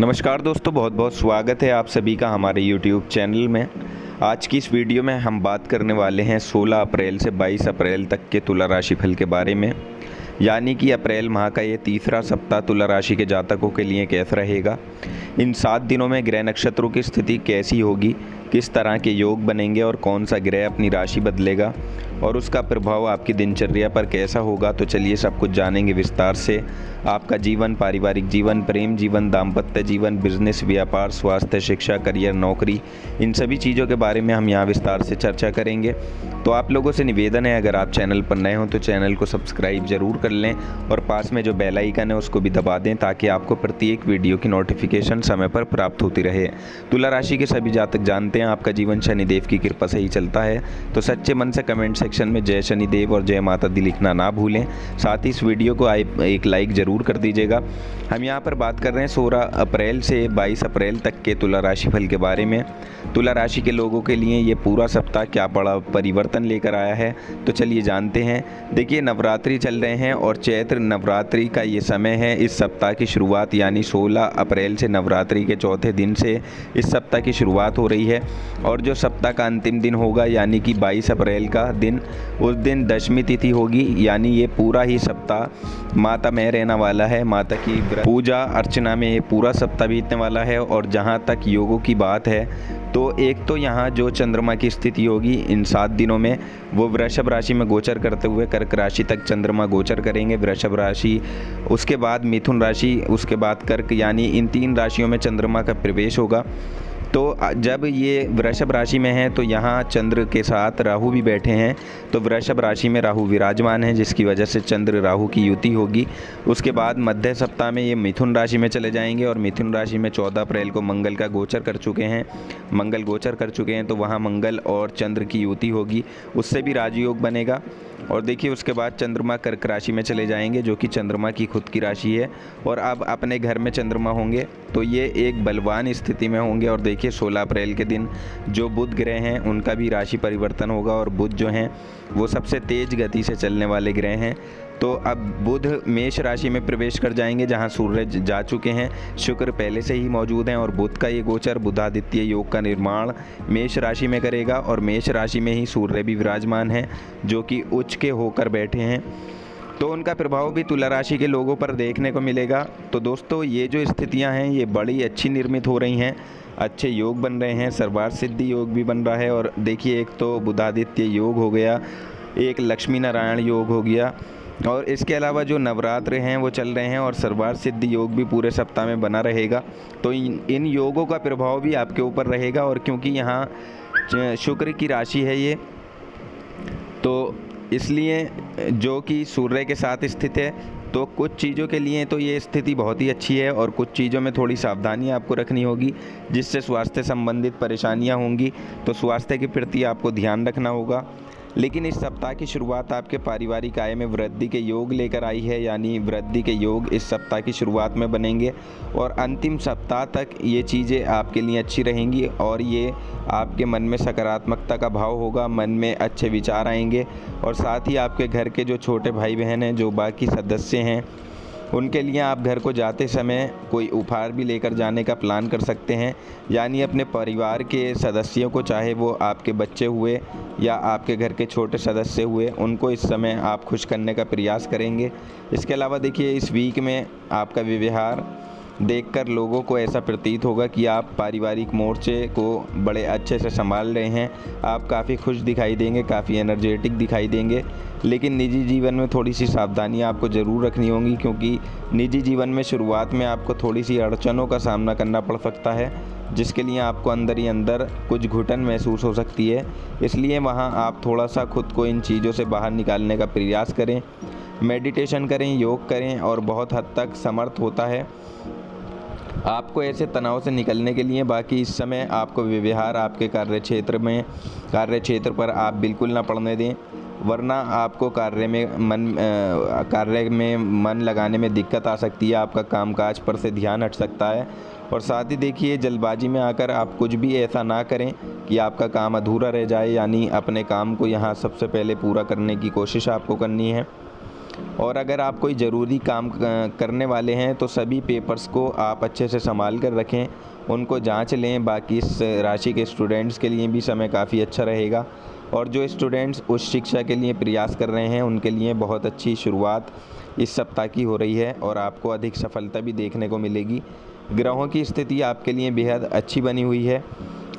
नमस्कार दोस्तों, बहुत बहुत स्वागत है आप सभी का हमारे YouTube चैनल में। आज की इस वीडियो में हम बात करने वाले हैं 16 अप्रैल से 22 अप्रैल तक के तुला राशि फल के बारे में। यानी कि अप्रैल माह का ये तीसरा सप्ताह तुला राशि के जातकों के लिए कैसा रहेगा, इन 7 दिनों में ग्रह नक्षत्रों की स्थिति कैसी होगी, किस तरह के योग बनेंगे और कौन सा ग्रह अपनी राशि बदलेगा और उसका प्रभाव आपकी दिनचर्या पर कैसा होगा। तो चलिए सब कुछ जानेंगे विस्तार से। आपका जीवन, पारिवारिक जीवन, प्रेम जीवन, दाम्पत्य जीवन, बिजनेस, व्यापार, स्वास्थ्य, शिक्षा, करियर, नौकरी, इन सभी चीज़ों के बारे में हम यहाँ विस्तार से चर्चा करेंगे। तो आप लोगों से निवेदन है, अगर आप चैनल पर नए हो तो चैनल को सब्सक्राइब जरूर कर लें और पास में जो बेल आइकन है उसको भी दबा दें ताकि आपको प्रत्येक वीडियो की नोटिफिकेशन समय पर प्राप्त होती रहे। तुला राशि के सभी जातक जानते हैं आपका जीवन शनिदेव की कृपा से ही चलता है, तो सच्चे मन से कमेंट सेक्शन में जय शनिदेव और जय माता दी लिखना ना भूलें। साथ ही इस वीडियो को एक लाइक ज़रूर कर दीजिएगा। हम यहाँ पर बात कर रहे हैं 16 अप्रैल से 22 अप्रैल तक के तुला राशि फल के बारे में। तुला राशि के लोगों के लिए ये पूरा सप्ताह क्या बड़ा परिवर्तन लेकर आया है, तो चलिए जानते हैं। देखिए, नवरात्रि चल रहे हैं और चैत्र नवरात्रि का ये समय है। इस सप्ताह की शुरुआत यानी 16 अप्रैल से नवरात्रि के चौथे दिन से इस सप्ताह की शुरुआत हो रही है और जो सप्ताह का अंतिम दिन होगा यानी कि 22 अप्रैल का दिन, उस दिन दशमी तिथि होगी। यानी ये पूरा ही सप्ताह माता में रहने वाला है। माता की पूजा अर्चना में ये पूरा सप्ताह बीतने वाला है। और जहाँ तक योगों की बात है तो एक तो यहाँ जो चंद्रमा की स्थिति होगी इन 7 दिनों में, वो वृषभ राशि में गोचर करते हुए कर्क राशि तक चंद्रमा गोचर करेंगे। वृषभ राशि, उसके बाद मिथुन राशि, उसके बाद कर्क, यानी इन 3 राशियों में चंद्रमा का प्रवेश होगा। तो जब ये वृषभ राशि में है तो यहाँ चंद्र के साथ राहु भी बैठे हैं, तो वृषभ राशि में राहु विराजमान है जिसकी वजह से चंद्र राहु की युति होगी। उसके बाद मध्य सप्ताह में ये मिथुन राशि में चले जाएंगे और मिथुन राशि में 14 अप्रैल को मंगल का गोचर कर चुके हैं। मंगल गोचर कर चुके हैं तो वहाँ मंगल और चंद्र की युति होगी, उससे भी राजयोग बनेगा। और देखिए, उसके बाद चंद्रमा कर्क राशि में चले जाएंगे जो कि चंद्रमा की खुद की राशि है और अब अपने घर में चंद्रमा होंगे तो ये एक बलवान स्थिति में होंगे। और देखिए, 16 अप्रैल के दिन जो बुध ग्रह हैं उनका भी राशि परिवर्तन होगा और बुध जो हैं वो सबसे तेज गति से चलने वाले ग्रह हैं। तो अब बुध मेष राशि में प्रवेश कर जाएंगे जहां सूर्य जा चुके हैं, शुक्र पहले से ही मौजूद हैं और बुध का ये गोचर बुधादित्य योग का निर्माण मेष राशि में करेगा और मेष राशि में ही सूर्य भी विराजमान है जो कि उच्च के होकर बैठे हैं। तो उनका प्रभाव भी तुला राशि के लोगों पर देखने को मिलेगा। तो दोस्तों, ये जो स्थितियां हैं ये बड़ी अच्छी निर्मित हो रही हैं, अच्छे योग बन रहे हैं, सर्वार्थ सिद्धि योग भी बन रहा है। और देखिए, एक तो बुधादित्य योग हो गया, एक लक्ष्मी नारायण योग हो गया और इसके अलावा जो नवरात्र हैं वो चल रहे हैं और सर्वार्थ सिद्धि योग भी पूरे सप्ताह में बना रहेगा। तो इन योगों का प्रभाव भी आपके ऊपर रहेगा। और क्योंकि यहाँ शुक्र की राशि है ये, तो इसलिए जो कि सूर्य के साथ स्थित है, तो कुछ चीज़ों के लिए तो ये स्थिति बहुत ही अच्छी है और कुछ चीज़ों में थोड़ी सावधानी आपको रखनी होगी जिससे स्वास्थ्य संबंधित परेशानियां होंगी। तो स्वास्थ्य के प्रति आपको ध्यान रखना होगा। लेकिन इस सप्ताह की शुरुआत आपके पारिवारिक आय में वृद्धि के योग लेकर आई है, यानी वृद्धि के योग इस सप्ताह की शुरुआत में बनेंगे और अंतिम सप्ताह तक ये चीज़ें आपके लिए अच्छी रहेंगी और ये आपके मन में सकारात्मकता का भाव होगा, मन में अच्छे विचार आएंगे। और साथ ही आपके घर के जो छोटे भाई बहन हैं, जो बाकी सदस्य हैं, उनके लिए आप घर को जाते समय कोई उपहार भी लेकर जाने का प्लान कर सकते हैं। यानी अपने परिवार के सदस्यों को, चाहे वो आपके बच्चे हुए या आपके घर के छोटे सदस्य हुए, उनको इस समय आप खुश करने का प्रयास करेंगे। इसके अलावा देखिए, इस वीक में आपका व्यवहार देखकर लोगों को ऐसा प्रतीत होगा कि आप पारिवारिक मोर्चे को बड़े अच्छे से संभाल रहे हैं। आप काफ़ी खुश दिखाई देंगे, काफ़ी एनर्जेटिक दिखाई देंगे। लेकिन निजी जीवन में थोड़ी सी सावधानी आपको ज़रूर रखनी होगी क्योंकि निजी जीवन में शुरुआत में आपको थोड़ी सी अड़चनों का सामना करना पड़ सकता है जिसके लिए आपको अंदर ही अंदर कुछ घुटन महसूस हो सकती है। इसलिए वहाँ आप थोड़ा सा खुद को इन चीज़ों से बाहर निकालने का प्रयास करें, मेडिटेशन करें, योग करें और बहुत हद तक समर्थ होता है आपको ऐसे तनाव से निकलने के लिए। बाकी इस समय आपको व्यवहार आपके कार्यक्षेत्र पर आप बिल्कुल ना पड़ने दें, वरना आपको कार्य में मन लगाने में दिक्कत आ सकती है, आपका कामकाज पर से ध्यान हट सकता है। और साथ ही देखिए, जल्दबाजी में आकर आप कुछ भी ऐसा ना करें कि आपका काम अधूरा रह जाए। यानी अपने काम को यहाँ सबसे पहले पूरा करने की कोशिश आपको करनी है। और अगर आप कोई ज़रूरी काम करने वाले हैं तो सभी पेपर्स को आप अच्छे से संभाल कर रखें, उनको जांच लें। बाकी इस राशि के स्टूडेंट्स के लिए भी समय काफ़ी अच्छा रहेगा, और जो स्टूडेंट्स उच्च शिक्षा के लिए प्रयास कर रहे हैं उनके लिए बहुत अच्छी शुरुआत इस सप्ताह की हो रही है और आपको अधिक सफलता भी देखने को मिलेगी। ग्रहों की स्थिति आपके लिए बेहद अच्छी बनी हुई है।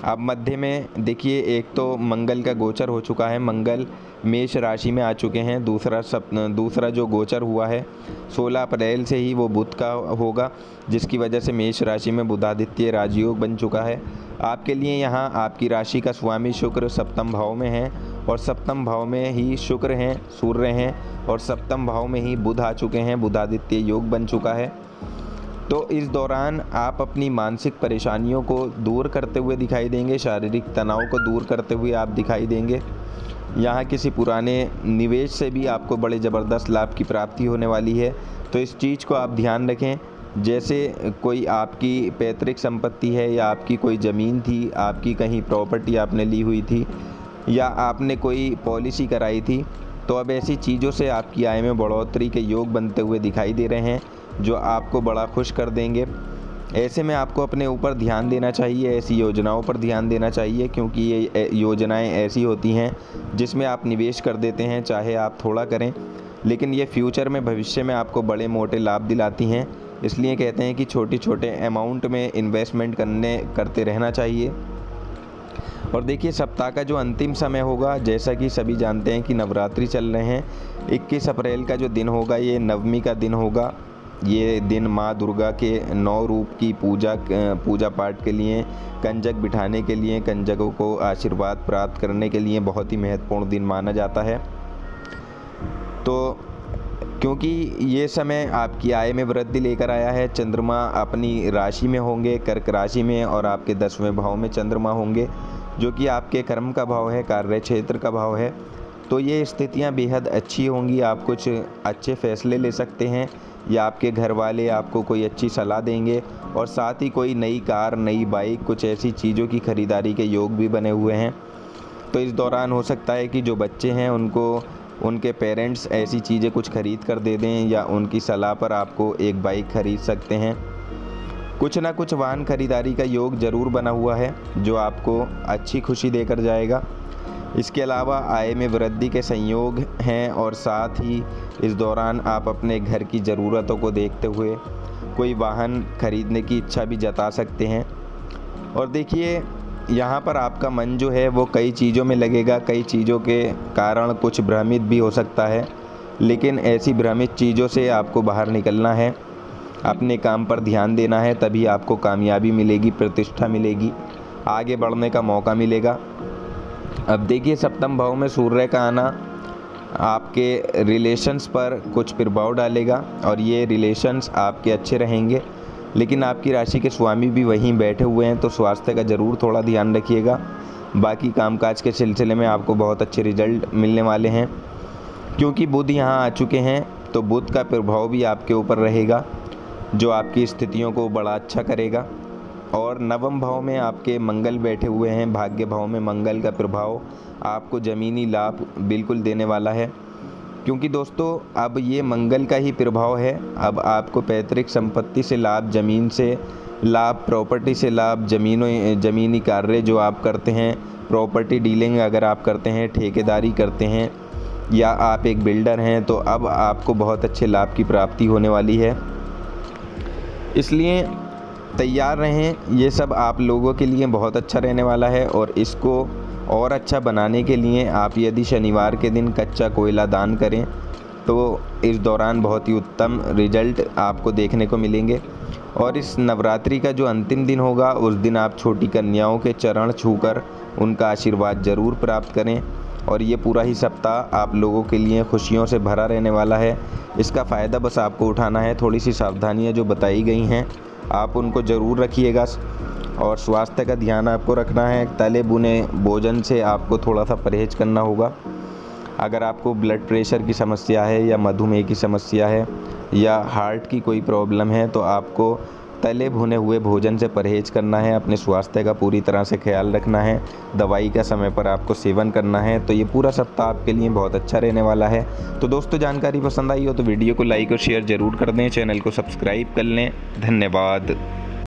अब मध्य में देखिए, एक तो मंगल का गोचर हो चुका है, मंगल मेष राशि में आ चुके हैं। दूसरा जो गोचर हुआ है 16 अप्रैल से ही वो बुध का होगा, जिसकी वजह से मेष राशि में बुधादित्य राजयोग बन चुका है। आपके लिए यहाँ आपकी राशि का स्वामी शुक्र सप्तम भाव में है, और सप्तम भाव में ही शुक्र हैं, सूर्य हैं, और सप्तम भाव में ही बुध आ चुके हैं, बुधादित्य योग बन चुका है। तो इस दौरान आप अपनी मानसिक परेशानियों को दूर करते हुए दिखाई देंगे, शारीरिक तनाव को दूर करते हुए आप दिखाई देंगे। यहाँ किसी पुराने निवेश से भी आपको बड़े ज़बरदस्त लाभ की प्राप्ति होने वाली है, तो इस चीज़ को आप ध्यान रखें। जैसे कोई आपकी पैतृक संपत्ति है, या आपकी कोई ज़मीन थी, आपकी कहीं प्रॉपर्टी आपने ली हुई थी, या आपने कोई पॉलिसी कराई थी, तो अब ऐसी चीज़ों से आपकी आय में बढ़ोतरी के योग बनते हुए दिखाई दे रहे हैं, जो आपको बड़ा खुश कर देंगे। ऐसे में आपको अपने ऊपर ध्यान देना चाहिए, ऐसी योजनाओं पर ध्यान देना चाहिए, क्योंकि ये योजनाएं ऐसी होती हैं जिसमें आप निवेश कर देते हैं, चाहे आप थोड़ा करें, लेकिन ये फ्यूचर में, भविष्य में आपको बड़े मोटे लाभ दिलाती हैं। इसलिए कहते हैं कि छोटे छोटे अमाउंट में इन्वेस्टमेंट करते रहना चाहिए। और देखिए, सप्ताह का जो अंतिम समय होगा, जैसा कि सभी जानते हैं कि नवरात्रि चल रहे हैं, 21 अप्रैल का जो दिन होगा ये नवमी का दिन होगा। ये दिन माँ दुर्गा के 9 रूप की पूजा पाठ के लिए, कंजक बिठाने के लिए, कंजकों को आशीर्वाद प्राप्त करने के लिए बहुत ही महत्वपूर्ण दिन माना जाता है। तो क्योंकि ये समय आपकी आय में वृद्धि लेकर आया है, चंद्रमा अपनी राशि में होंगे, कर्क राशि में, और आपके 10वें भाव में चंद्रमा होंगे, जो कि आपके कर्म का भाव है, कार्य क्षेत्र का भाव है। तो ये स्थितियाँ बेहद अच्छी होंगी, आप कुछ अच्छे फैसले ले सकते हैं, या आपके घर वाले आपको कोई अच्छी सलाह देंगे, और साथ ही कोई नई कार, नई बाइक, कुछ ऐसी चीज़ों की खरीदारी के योग भी बने हुए हैं। तो इस दौरान हो सकता है कि जो बच्चे हैं उनको उनके पेरेंट्स ऐसी चीज़ें कुछ खरीद कर दे दें, या उनकी सलाह पर आपको एक बाइक खरीद सकते हैं। कुछ ना कुछ वाहन खरीदारी का योग ज़रूर बना हुआ है, जो आपको अच्छी खुशी देकर जाएगा। इसके अलावा आय में वृद्धि के संयोग हैं, और साथ ही इस दौरान आप अपने घर की ज़रूरतों को देखते हुए कोई वाहन खरीदने की इच्छा भी जता सकते हैं। और देखिए, यहाँ पर आपका मन जो है वो कई चीज़ों में लगेगा, कई चीज़ों के कारण कुछ भ्रमित भी हो सकता है, लेकिन ऐसी भ्रमित चीज़ों से आपको बाहर निकलना है, अपने काम पर ध्यान देना है, तभी आपको कामयाबी मिलेगी, प्रतिष्ठा मिलेगी, आगे बढ़ने का मौका मिलेगा। अब देखिए, सप्तम भाव में सूर्य का आना आपके रिलेशंस पर कुछ प्रभाव डालेगा, और ये रिलेशंस आपके अच्छे रहेंगे, लेकिन आपकी राशि के स्वामी भी वहीं बैठे हुए हैं, तो स्वास्थ्य का ज़रूर थोड़ा ध्यान रखिएगा। बाकी कामकाज के सिलसिले में आपको बहुत अच्छे रिजल्ट मिलने वाले हैं, क्योंकि बुध यहाँ आ चुके हैं, तो बुध का प्रभाव भी आपके ऊपर रहेगा, जो आपकी स्थितियों को बड़ा अच्छा करेगा। और नवम भाव में आपके मंगल बैठे हुए हैं, भाग्य भाव में मंगल का प्रभाव आपको ज़मीनी लाभ बिल्कुल देने वाला है, क्योंकि दोस्तों अब ये मंगल का ही प्रभाव है। अब आपको पैतृक संपत्ति से लाभ, ज़मीन से लाभ, प्रॉपर्टी से लाभ, ज़मीनी कार्य जो आप करते हैं, प्रॉपर्टी डीलिंग अगर आप करते हैं, ठेकेदारी करते हैं, या आप एक बिल्डर हैं, तो अब आपको बहुत अच्छे लाभ की प्राप्ति होने वाली है। इसलिए तैयार रहें, ये सब आप लोगों के लिए बहुत अच्छा रहने वाला है। और इसको और अच्छा बनाने के लिए आप यदि शनिवार के दिन कच्चा कोयला दान करें, तो इस दौरान बहुत ही उत्तम रिजल्ट आपको देखने को मिलेंगे। और इस नवरात्रि का जो अंतिम दिन होगा, उस दिन आप छोटी कन्याओं के चरण छूकर उनका आशीर्वाद ज़रूर प्राप्त करें। और ये पूरा ही सप्ताह आप लोगों के लिए खुशियों से भरा रहने वाला है। इसका फ़ायदा बस आपको उठाना है। थोड़ी सी सावधानियाँ जो बताई गई हैं आप उनको ज़रूर रखिएगा, और स्वास्थ्य का ध्यान आपको रखना है। तले भुने भोजन से आपको थोड़ा सा परहेज करना होगा। अगर आपको ब्लड प्रेशर की समस्या है, या मधुमेह की समस्या है, या हार्ट की कोई प्रॉब्लम है, तो आपको तले भुने हुए भोजन से परहेज करना है, अपने स्वास्थ्य का पूरी तरह से ख्याल रखना है, दवाई का समय पर आपको सेवन करना है। तो ये पूरा सप्ताह आपके लिए बहुत अच्छा रहने वाला है। तो दोस्तों, जानकारी पसंद आई हो तो वीडियो को लाइक और शेयर ज़रूर कर दें, चैनल को सब्सक्राइब कर लें। धन्यवाद।